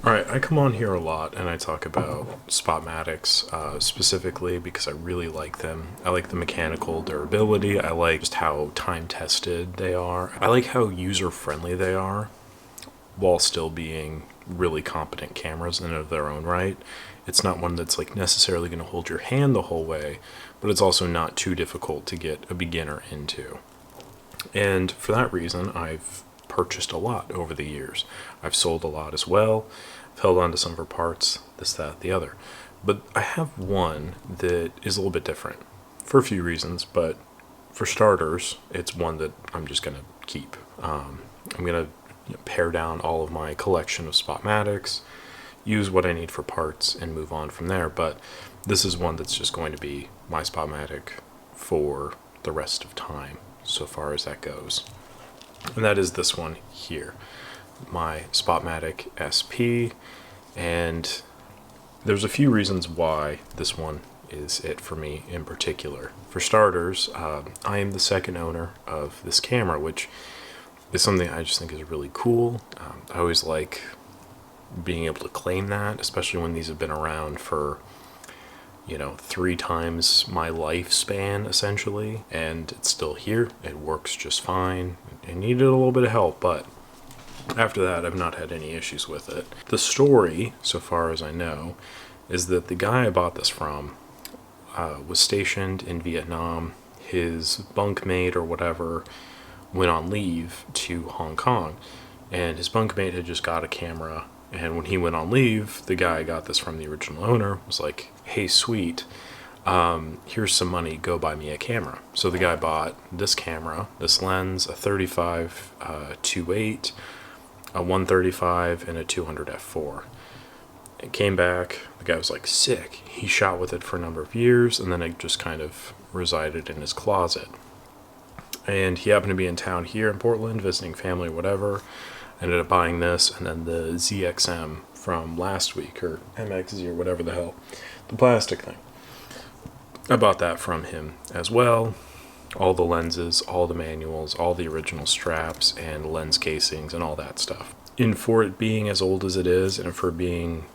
Alright, I come on here a lot and I talk about Spotmatics specifically because I really like them. I like the mechanical durability, I like just how time-tested they are, I like how user-friendly they are while still being really competent cameras in of their own right. It's not one that's like necessarily going to hold your hand the whole way, but it's also not too difficult to get a beginner into. And for that reason, I've purchased a lot over the years. I've sold a lot as well. I've held on to some of her parts, this, that, the other. But I have one that is a little bit different for a few reasons, but for starters, it's one that I'm just going to keep. I'm going to pare down all of my collection of Spotmatics, use what I need for parts, and move on from there. But this is one that's just going to be my Spotmatic for the rest of time, so far as that goes. And that is this one here, my Spotmatic SP, and there's a few reasons why this one is it for me in particular. For starters, I am the second owner of this camera, which is something I just think is really cool. I always like being able to claim that, especially when these have been around for 3 times my lifespan essentially, and it's still here. It works just fine. It needed a little bit of help, but after that I've not had any issues with it. The story, so far as I know, is that the guy I bought this from was stationed in Vietnam. His bunkmate or whatever went on leave to Hong Kong, and his bunkmate had just got a camera. And when he went on leave, the guy got this from the original owner, was like, hey, sweet, here's some money, go buy me a camera. So the guy bought this camera, this lens, a 35 2.8, a 135, and a 200 f4. It came back, the guy was like, sick. He shot with it for a number of years, and then it just kind of resided in his closet. And he happened to be in town here in Portland, visiting family or whatever. Ended up buying this, and then the ZXM from last week, or MXZ or whatever the hell, the plastic thing. I bought that from him as well. All the lenses, all the manuals, all the original straps and lens casings and all that stuff. And for it being as old as it is, and for being,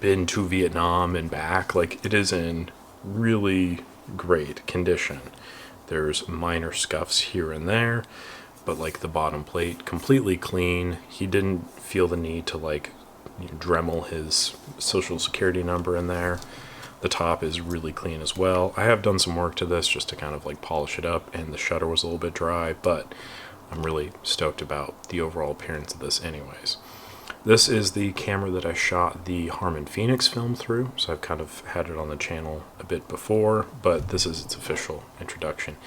been to Vietnam and back, like, it is in really great condition. There's minor scuffs here and there, but like the bottom plate completely clean. He didn't feel the need to Dremel his social security number in there. The top is really clean as well. I have done some work to this just to kind of polish it up, and the shutter was a little bit dry, but I'm really stoked about the overall appearance of this anyways. This is the camera that I shot the Harmon Phoenix film through, so I've kind of had it on the channel a bit before, but this is its official introduction.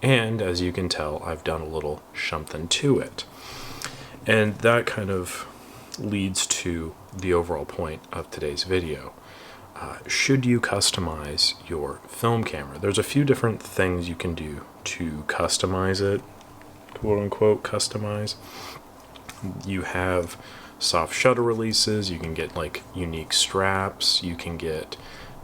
And as you can tell, I've done a little something to it. And that kind of leads to the overall point of today's video. Should you customize your film camera? There's a few different things you can do to customize it, quote unquote customize. You have soft shutter releases, you can get unique straps, you can get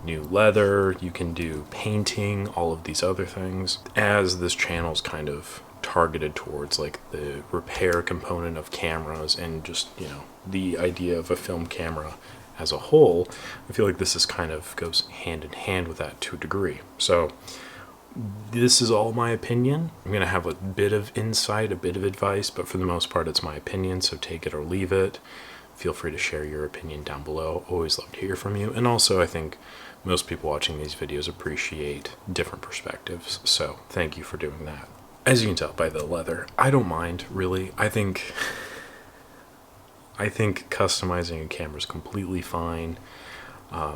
new leather, you can do painting, all of these other things. As this channel's kind of targeted towards the repair component of cameras and just, the idea of a film camera as a whole, I feel like this is kind of goes hand in hand with that to a degree. So this is all my opinion. I'm going to have a bit of insight, a bit of advice, but for the most part it's my opinion, so take it or leave it. Feel free to share your opinion down below. Always love to hear from you. And also, I think most people watching these videos appreciate different perspectives, so thank you for doing that. As you can tell by the leather, I don't mind, really. I think customizing a camera is completely fine.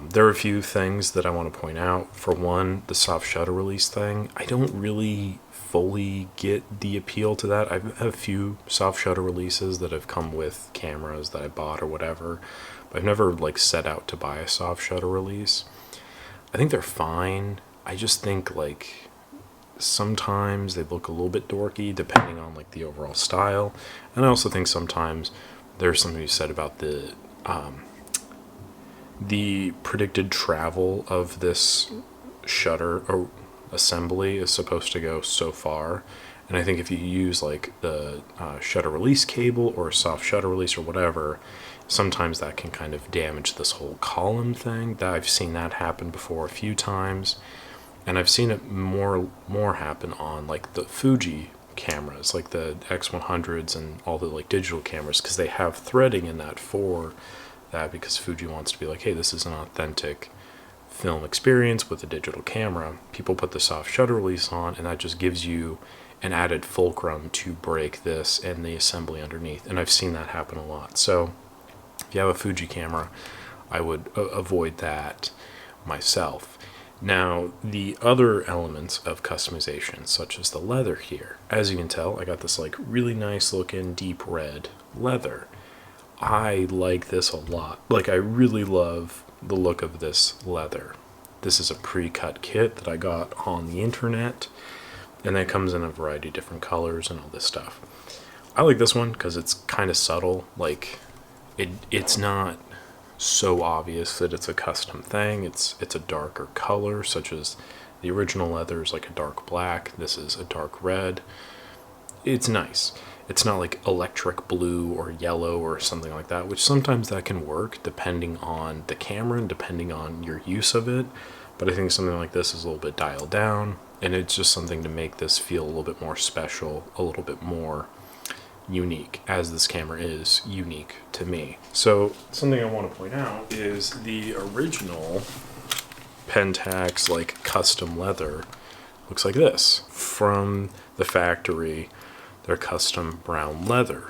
There are a few things that I want to point out. For one, the soft shutter release thing, I don't really fully get the appeal to that. I've had a few soft shutter releases that have come with cameras that I bought or whatever, but I've never set out to buy a soft shutter release. I think they're fine. I just think sometimes they look a little bit dorky depending on the overall style, and I also think sometimes there's something you said about the predicted travel of this shutter or assembly is supposed to go so far, And I think if you use like the shutter release cable or a soft shutter release or whatever, sometimes that can kind of damage this whole column thing. That I've seen that happen before a few times, and I've seen it more happen on like the Fuji cameras, like the X100s and all the like digital cameras, because they have threading in that for that, because Fuji wants to be like, hey, this is an authentic film experience with a digital camera. People put the soft shutter release on, and that just gives you an added fulcrum to break this and the assembly underneath. And I've seen that happen a lot. So if you have a Fuji camera, I would avoid that myself. Now, the other elements of customization, such as the leather here, as you can tell, I got this like really nice looking deep red leather. I like this a lot. Like, I really love the look of this leather. This is a pre-cut kit that I got on the internet, and that comes in a variety of different colors and all this stuff. I like this one because it's kind of subtle. Like, it's not so obvious that it's a custom thing. It's a darker color, such as the original leather is like a dark black. This is a dark red. It's nice. It's not like electric blue or yellow or something like that, which sometimes that can work depending on the camera and depending on your use of it. But I think something like this is a little bit dialed down, and it's just something to make this feel a little bit more special, a little bit more unique, as this camera is unique to me. So something I want to point out is the original Pentax like custom leather looks like this. From the factory, their custom brown leather.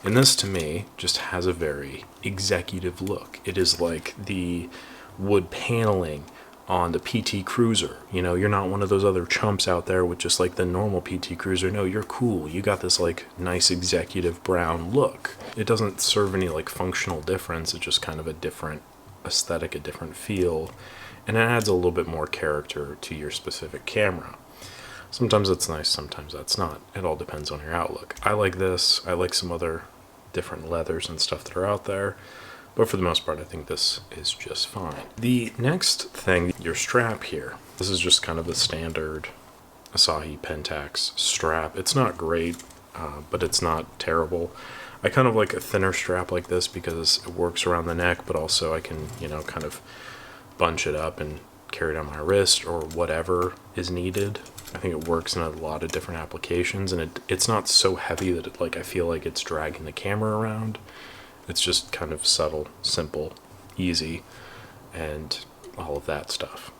And this to me just has a very executive look. It is like the wood paneling on the PT Cruiser. You know, you're not one of those other chumps out there with just like the normal PT Cruiser. No, you're cool. You got this like nice executive brown look. It doesn't serve any like functional difference. It's just kind of a different aesthetic, a different feel, and it adds a little bit more character to your specific camera. Sometimes that's nice, sometimes that's not. It all depends on your outlook. I like this. I like some other different leathers and stuff that are out there. But for the most part, I think this is just fine. The next thing, your strap here. This is just kind of the standard Asahi Pentax strap. It's not great, but it's not terrible. I kind of like a thinner strap like this because it works around the neck, but also I can, you know, kind of bunch it up and carry it on my wrist or whatever is needed. I think it works in a lot of different applications, and it's not so heavy that it, like, I feel like it's dragging the camera around. It's just kind of subtle, simple, easy, and all of that stuff.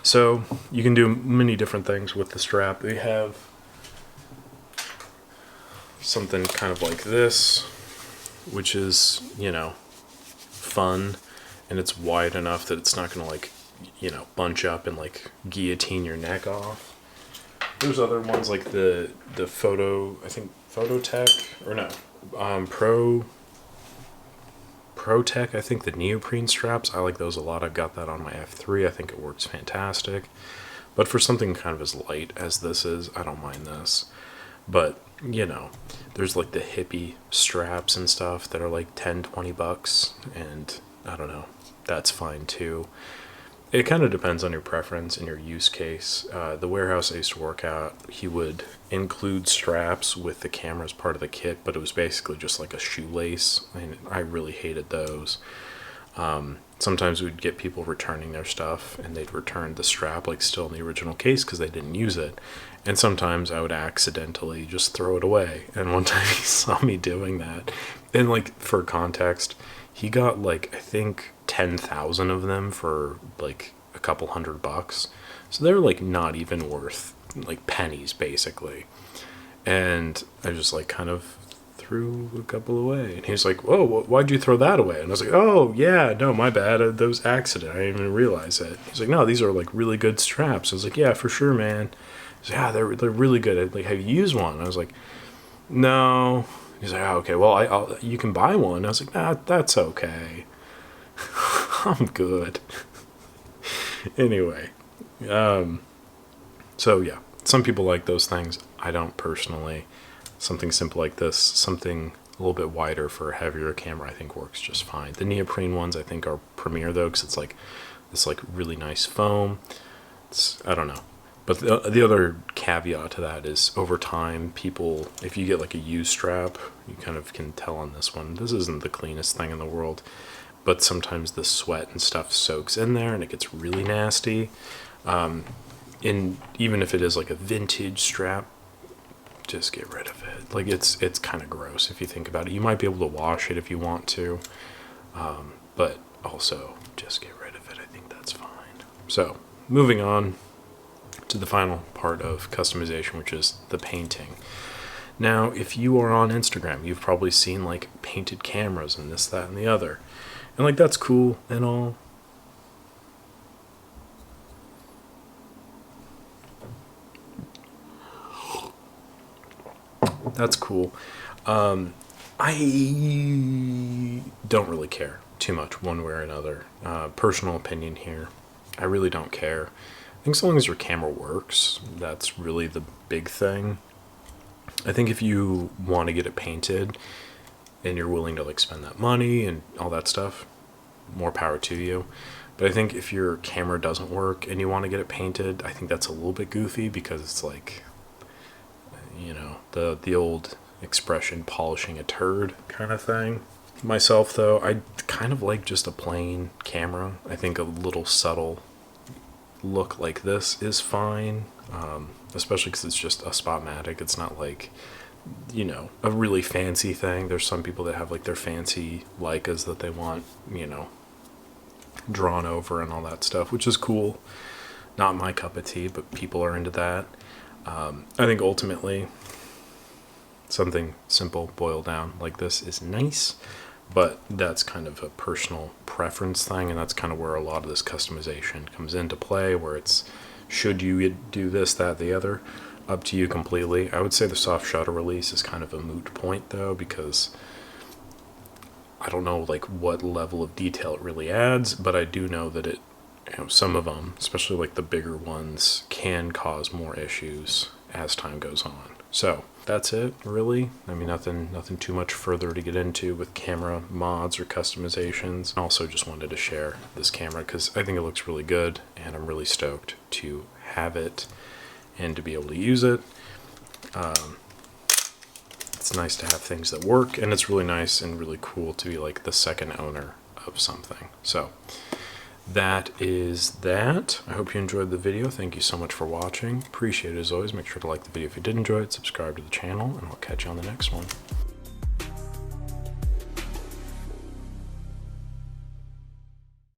So you can do many different things with the strap. They have something kind of like this, which is, you know, fun, and it's wide enough that it's not going to, like, you know, bunch up and like guillotine your neck off. There's other ones like the photo, I think Phototech, or no, ProTech, I think the neoprene straps. I like those a lot. I've got that on my F3. I think it works fantastic. But for something kind of as light as this is, I don't mind this. But, you know, there's like the hippie straps and stuff that are like 10, 20 bucks, and I don't know, that's fine too. It kind of depends on your preference and your use case. The warehouse I used to work at, he would include straps with the camera as part of the kit, but it was basically just like a shoelace, and I really hated those. Sometimes we'd get people returning their stuff, and they'd return the strap like still in the original case because they didn't use it. And sometimes I would accidentally just throw it away. And one time he saw me doing that. And like, for context, he got like, I think 10,000 of them for like a couple $100. So they're like not even worth like pennies basically. And I just like kind of threw a couple away. And he was like, "Whoa, why'd you throw that away?" And I was like, "Oh yeah, no, my bad. That was accident. I didn't even realize it." He's like, "No, these are like really good straps." I was like, "Yeah, for sure, man." He's like, "Yeah, they're really good. Like, have you used one?" And I was like, "No." He's like, "Oh, okay. Well, you can buy one." I was like, "Nah, that's okay. I'm good." Anyway, so yeah, some people like those things. I don't personally. Something simple like this, something a little bit wider for a heavier camera, I think works just fine. The neoprene ones I think are premier though, because it's like this like really nice foam. I don't know. But the other caveat to that is over time, people, if you get like a used strap, you kind of can tell on this one, this isn't the cleanest thing in the world, but sometimes the sweat and stuff soaks in there and it gets really nasty. And even if it is like a vintage strap, just get rid of it. Like it's kind of gross if you think about it. You might be able to wash it if you want to, but also just get rid of it. I think that's fine. So moving on to the final part of customization, which is the painting. Now, if you are on Instagram, you've probably seen like painted cameras and this, that, and the other. And like that's cool and all. That's cool. I don't really care too much one way or another. Personal opinion here. I really don't care. I think so long as your camera works, that's really the big thing. I think if you want to get it painted and you're willing to like spend that money and all that stuff, more power to you. But I think if your camera doesn't work and you want to get it painted, I think that's a little bit goofy because it's like, you know, the old expression, polishing a turd kind of thing. Myself though, I kind of like just a plain camera. I think a little subtle look like this is fine, especially because it's just a Spotmatic. It's not like, you know, a really fancy thing. There's some people that have like their fancy Leicas that they want, you know, drawn over and all that stuff, which is cool. Not my cup of tea, but people are into that. I think ultimately something simple boiled down like this is nice, but that's kind of a personal preference thing, and that's kind of where a lot of this customization comes into play, where it's, should you do this, that, the other, up to you completely. I would say the soft shutter release is kind of a moot point though, because I don't know like what level of detail it really adds, but I do know that it, you know, some of them, especially like the bigger ones, can cause more issues as time goes on. So that's it, really. I mean, nothing too much further to get into with camera mods or customizations. I also just wanted to share this camera because I think it looks really good, and I'm really stoked to have it and to be able to use it. It's nice to have things that work, and it's really nice and really cool to be like the second owner of something. So that is that. I hope you enjoyed the video. Thank you so much for watching. Appreciate it as always. Make sure to like the video if you did enjoy it, subscribe to the channel, and I'll catch you on the next one.